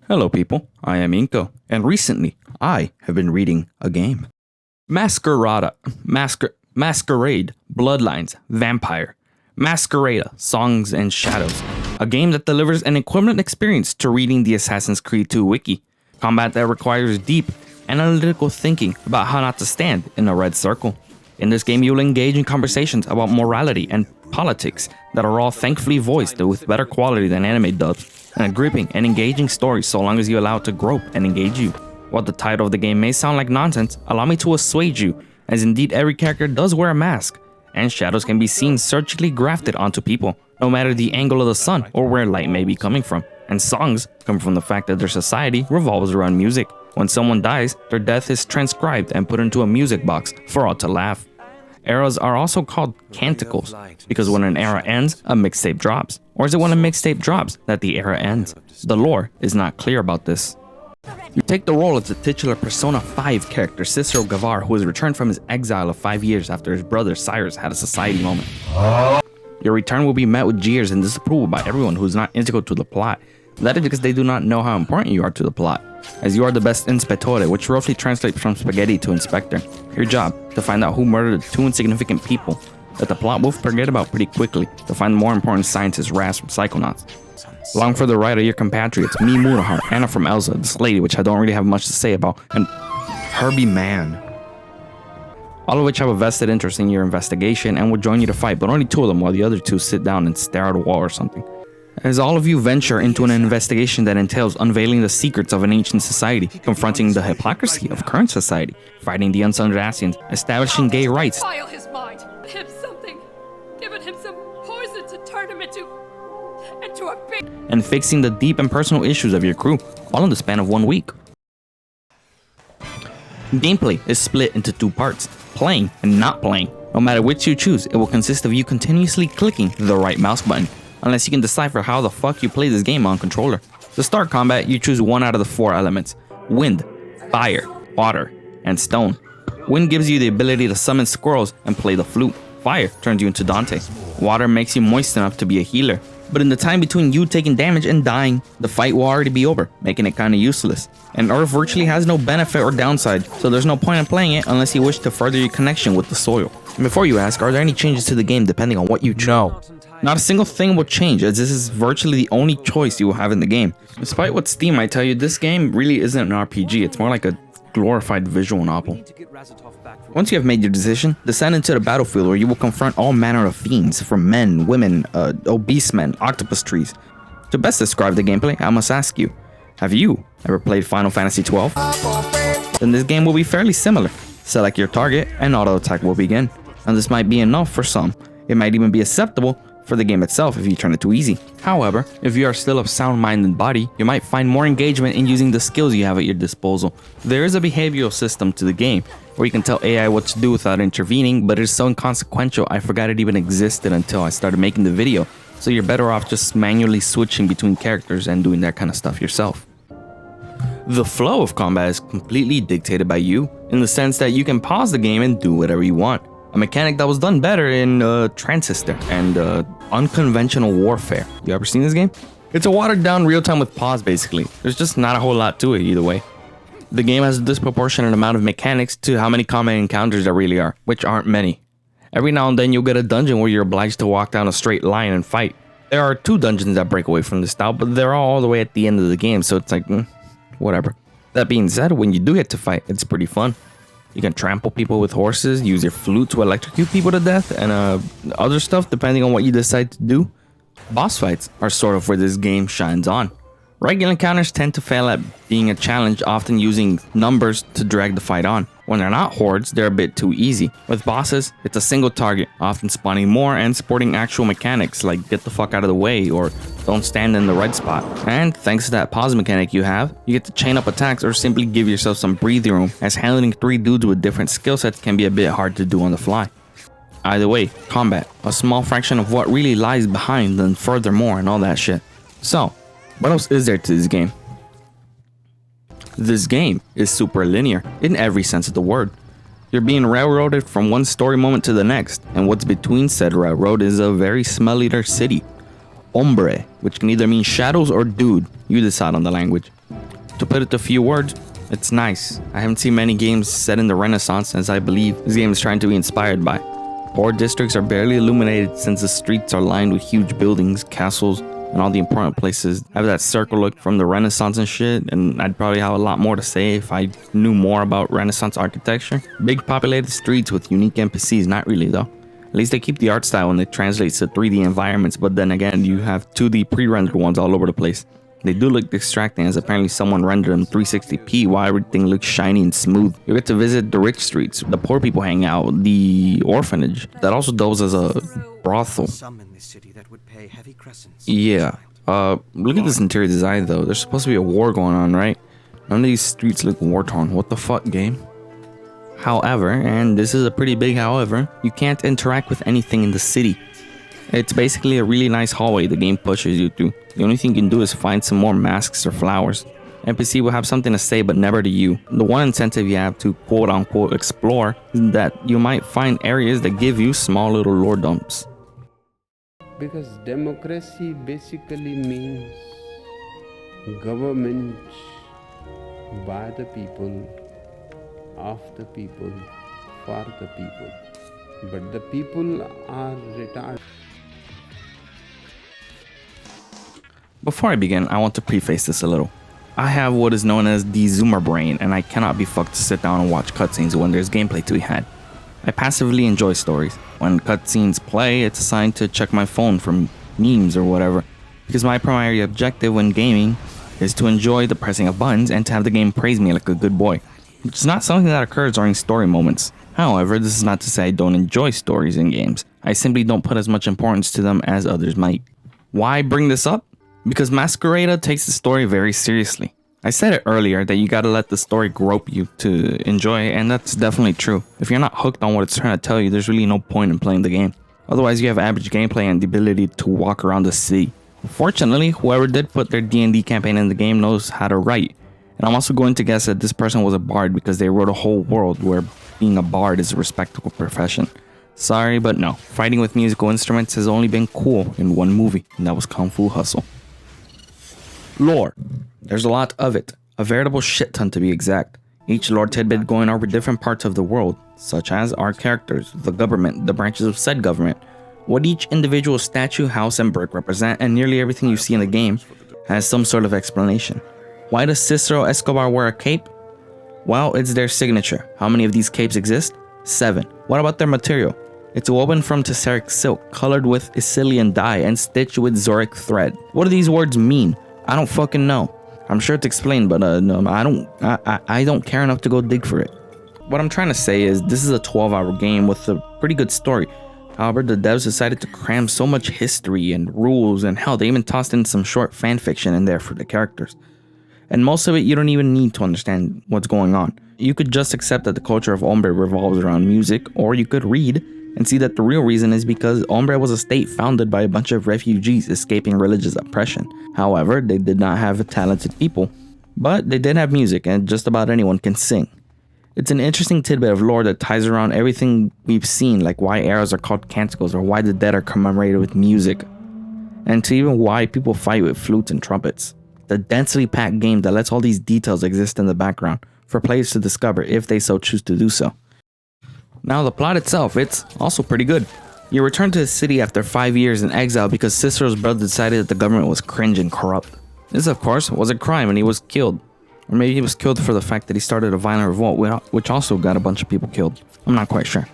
Hello people, I am Inko, and recently I have been reading a game. Masquerada, Masquerade, Bloodlines, Vampire, Masquerada, Songs and Shadows, a game that delivers an equivalent experience to reading the Assassin's Creed 2 wiki. Combat that requires deep, analytical thinking about how not to stand in a red circle. In this game you'll engage in conversations about morality and politics that are all thankfully voiced with better quality than anime dubs, and a gripping and engaging story so long as you allow it to grope and engage you. While the title of the game may sound like nonsense, allow me to assuage you, as indeed every character does wear a mask, and shadows can be seen surgically grafted onto people, no matter the angle of the sun or where light may be coming from. And songs come from the fact that their society revolves around music. When someone dies, their death is transcribed and put into a music box for all to laugh. Eras are also called canticles, because when an era ends, a mixtape drops. Or is it when a mixtape drops that the era ends? The lore is not clear about this. You take the role as the titular Persona 5 character Cicero Gavar, who has returned from his exile of 5 years after his brother Cyrus had a society moment. Your return will be met with jeers and disapproval by everyone who is not integral to the plot. That is because they do not know how important you are to the plot, as you are the best inspettore, which roughly translates from spaghetti to inspector. Your job, to find out who murdered the two insignificant people that the plot will forget about pretty quickly, to find the more important scientists Raz from Psychonauts. Along for the ride are your compatriots, me Murahar, Anna from Elsa, this lady which I don't really have much to say about, and Herbie Man. All of which have a vested interest in your investigation and will join you to fight, but only two of them while the other two sit down and stare at a wall or something. As all of you venture into an investigation that entails unveiling the secrets of an ancient society, confronting the hypocrisy of current society, fighting the unsung Dacians, establishing gay rights, File his mind, him something, giving him some poison to turn him into a big... and fixing the deep and personal issues of your crew, all in the span of 1 week. Gameplay is split into two parts, playing and not playing. No matter which you choose, it will consist of you continuously clicking the right mouse button, unless you can decipher how the fuck you play this game on controller. To start combat, you choose one out of the 4 elements: wind, fire, water, and stone. Wind gives you the ability to summon squirrels and play the flute. Fire turns you into Dante. Water makes you moist enough to be a healer. But in the time between you taking damage and dying, the fight will already be over, making it kinda useless. And Earth virtually has no benefit or downside, so there's no point in playing it unless you wish to further your connection with the soil. And before you ask, are there any changes to the game depending on what you choose? No. Not a single thing will change, as this is virtually the only choice you will have in the game. Despite what Steam might tell you, this game really isn't an RPG, it's more like a glorified visual novel. Once you have made your decision, descend into the battlefield where you will confront all manner of fiends, from men, women, obese men, octopus trees. To best describe the gameplay, I must ask you, have you ever played Final Fantasy XII? Then this game will be fairly similar. Select your target and auto attack will begin. And this might be enough for some. It might even be acceptable for the game itself if you turn it too easy. However, if you are still of sound mind and body, you might find more engagement in using the skills you have at your disposal. There is a behavioral system to the game, where you can tell AI what to do without intervening, but it is so inconsequential I forgot it even existed until I started making the video, so you're better off just manually switching between characters and doing that kind of stuff yourself. The flow of combat is completely dictated by you, in the sense that you can pause the game and do whatever you want. A mechanic that was done better in Transistor and Unconventional Warfare. You ever seen this game? It's a watered down real time with pause basically. There's just not a whole lot to it either way. The game has a disproportionate amount of mechanics to how many combat encounters there really are, which aren't many. Every now and then you'll get a dungeon where you're obliged to walk down a straight line and fight. There are 2 dungeons that break away from this style, but they're all the way at the end of the game, so it's like, whatever. That being said, when you do get to fight, it's pretty fun. You can trample people with horses, use your flute to electrocute people to death, and other stuff depending on what you decide to do. Boss fights are sort of where this game shines on. Regular encounters tend to fail at being a challenge, often using numbers to drag the fight on. When they're not hordes, they're a bit too easy. With bosses, it's a single target, often spawning more and sporting actual mechanics like get the fuck out of the way or don't stand in the right spot. And thanks to that pause mechanic you have, you get to chain up attacks or simply give yourself some breathing room, as handling 3 dudes with different skill sets can be a bit hard to do on the fly. Either way, combat, a small fraction of what really lies behind and furthermore and all that shit. So, what else is there to this game? This game is super linear in every sense of the word. You're being railroaded from one story moment to the next, and what's between said railroad is a very smellier city. Hombre, which can either mean shadows or dude, you decide on the language. To put it to a few words, it's nice. I haven't seen many games set in the Renaissance, as I believe this game is trying to be inspired by. Poor districts are barely illuminated since the streets are lined with huge buildings, castles, and all the important places have that circle look from the Renaissance and shit, and I'd probably have a lot more to say if I knew more about Renaissance architecture. Big populated streets with unique NPCs, not really though. At least they keep the art style when it translates to 3D environments, but then again, you have 2D pre-rendered ones all over the place. They do look distracting as apparently someone rendered them 360p while everything looks shiny and smooth. You get to visit the rich streets, the poor people hang out, the orphanage that also doubles as a brothel. Yeah, look at this interior design though. There's supposed to be a war going on, right? None of these streets look war-torn. What the fuck, game? However, and this is a pretty big however, you can't interact with anything in the city. It's basically a really nice hallway the game pushes you through. The only thing you can do is find some more masks or flowers. NPC will have something to say, but never to you. The one incentive you have to quote unquote explore is that you might find areas that give you small little lore dumps. Because democracy basically means government by the people, of the people, for the people. But the people are retarded. Before I begin, I want to preface this a little. I have what is known as the zoomer brain, and I cannot be fucked to sit down and watch cutscenes when there's gameplay to be had. I passively enjoy stories. When cutscenes play, it's assigned to check my phone for memes or whatever, because my primary objective when gaming is to enjoy the pressing of buttons and to have the game praise me like a good boy, which is not something that occurs during story moments. However, this is not to say I don't enjoy stories in games. I simply don't put as much importance to them as others might. Why bring this up? Because Masquerada takes the story very seriously. I said it earlier that you gotta let the story grope you to enjoy, and that's definitely true. If you're not hooked on what it's trying to tell you, there's really no point in playing the game. Otherwise, you have average gameplay and the ability to walk around the city. Fortunately, whoever did put their D&D campaign in the game knows how to write. And I'm also going to guess that this person was a bard because they wrote a whole world where being a bard is a respectable profession. Sorry, but no. Fighting with musical instruments has only been cool in one movie, and that was Kung Fu Hustle. Lore. There's a lot of it. A veritable shit ton to be exact. Each lore tidbit going over different parts of the world, such as our characters, the government, the branches of said government, what each individual statue, house, and brick represent, and nearly everything you see in the game has some sort of explanation. Why does Cicero Escobar wear a cape? Well, it's their signature. How many of these capes exist? 7. What about their material? It's woven from tesseric silk, colored with Icilian dye, and stitched with Zoric thread. What do these words mean? I don't fucking know. I'm sure it's explained, but no, I don't care enough to go dig for it. What I'm trying to say is this is a 12-hour game with a pretty good story. However, the devs decided to cram so much history and rules, and hell, they even tossed in some short fan fiction in there for the characters. And most of it you don't even need to understand what's going on. You could just accept that the culture of Hombre revolves around music, or you could read and see that the real reason is because Hombre was a state founded by a bunch of refugees escaping religious oppression. However, they did not have talented people, but they did have music, and just about anyone can sing. It's an interesting tidbit of lore that ties around everything we've seen, like why arrows are called canticles or why the dead are commemorated with music, and to even why people fight with flutes and trumpets. The densely packed game that lets all these details exist in the background for players to discover if they so choose to do so. Now the plot itself, it's also pretty good. You return to the city after 5 years in exile because Cicero's brother decided that the government was cringe and corrupt. This of course was a crime and he was killed. Or maybe he was killed for the fact that he started a violent revolt which also got a bunch of people killed. I'm not quite sure.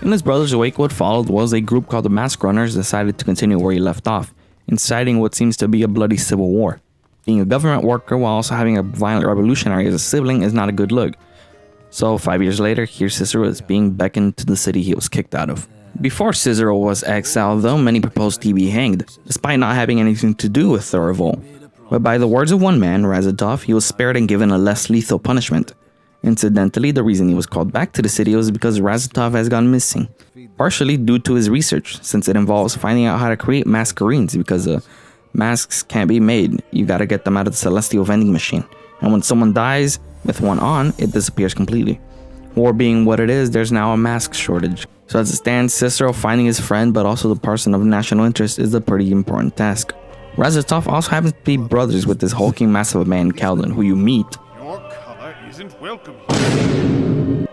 In his brother's wake, what followed was a group called the Mask Runners decided to continue where he left off, inciting what seems to be a bloody civil war. Being a government worker while also having a violent revolutionary as a sibling is not a good look. So 5 years later, here Cicero is being beckoned to the city he was kicked out of. Before Cicero was exiled though, many proposed he be hanged, despite not having anything to do with the revolt. But by the words of one man, Razatov, he was spared and given a less lethal punishment. Incidentally, the reason he was called back to the city was because Razatov has gone missing, partially due to his research, since it involves finding out how to create masquerades because masks can't be made, you gotta get them out of the celestial vending machine. And when someone dies with one on, it disappears completely. War being what it is, there's now a mask shortage. So as it stands, Cicero finding his friend but also the person of national interest is a pretty important task. Razatov also happens to be brothers with this hulking massive man Calvin, who you meet. Your color isn't welcome here.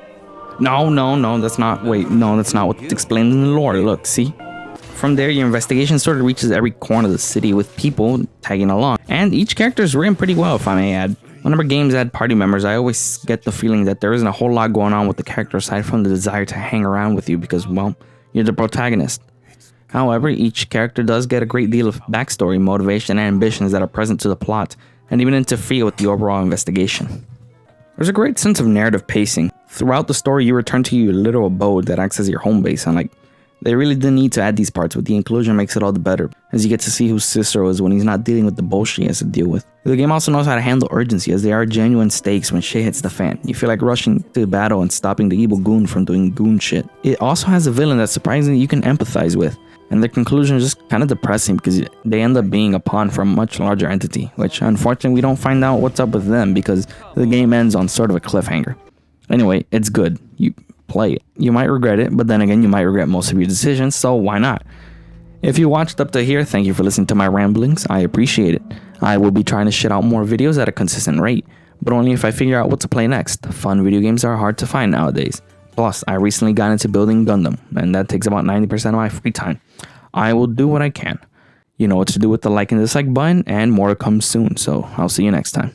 No, that's not. Wait, no, that's not what's explained in the lore. Look, see? From there, your investigation sort of reaches every corner of the city with people tagging along. And each character is written pretty well, if I may add. Whenever games add party members, I always get the feeling that there isn't a whole lot going on with the character aside from the desire to hang around with you because, well, you're the protagonist. However, each character does get a great deal of backstory, motivation, and ambitions that are present to the plot, and even interfere with the overall investigation. There's a great sense of narrative pacing. Throughout the story, you return to your little abode that acts as your home base, and they really didn't need to add these parts, but the inclusion makes it all the better, as you get to see who Cicero is when he's not dealing with the bullshit he has to deal with. The game also knows how to handle urgency, as there are genuine stakes when shit hits the fan. You feel like rushing to battle and stopping the evil goon from doing goon shit. It also has a villain that surprisingly you can empathize with, and their conclusion is just kind of depressing because they end up being a pawn for a much larger entity, which unfortunately we don't find out what's up with them because the game ends on sort of a cliffhanger. Anyway, it's good. You play it. You might regret it, but then again, you might regret most of your decisions, so why not? If you watched up to here, thank you for listening to my ramblings. I appreciate it. I will be trying to shit out more videos at a consistent rate, but only if I figure out what to play next. Fun video games are hard to find nowadays. Plus, I recently got into building Gundam, and that takes about 90% of my free time. I will do what I can. You know what to do with the like and dislike button, and more to come soon, so I'll see you next time.